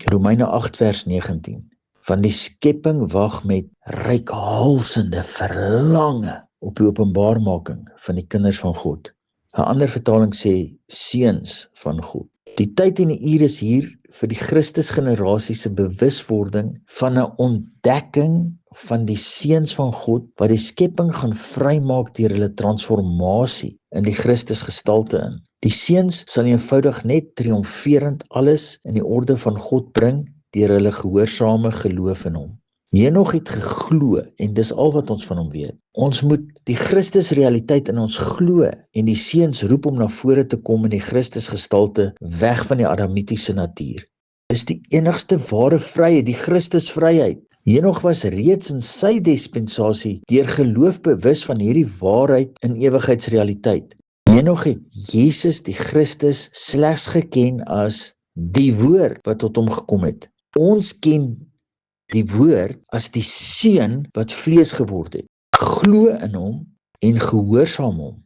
Romeine 8 vers 19. Van die skepping wag met reikhalsende verlange op die openbaarmaking van die kinders van God. 'n Ander vertaling sê seuns van God. Die tyd en die uur is hier vir die Christusgenerasie se bewuswording van 'n ontdekking van die seuns van God wat die skepping gaan vrymaak deur hulle transformasie in die Christusgestalte in. Die seuns sal eenvoudig net triomferend alles in die orde van God bring deur hulle gehoorsame geloof in hom. Henog het geglo en dis al wat ons van hom weet. Ons moet die Christusrealiteit in ons glo en die seuns roep om na vore te kom in die Christusgestalte weg van die adamitiese natuur. Dis die enigste ware vryheid, die Christusvryheid. Henog was reeds in sy dispensasie deur geloof bewus van hierdie waarheid in ewigheidsrealiteit. Henog het Jesus die Christus slegs geken as die woord wat tot hom gekom het. Ons ken die woord as die seun wat vlees geword het. Glo in hom en gehoorsaam hom.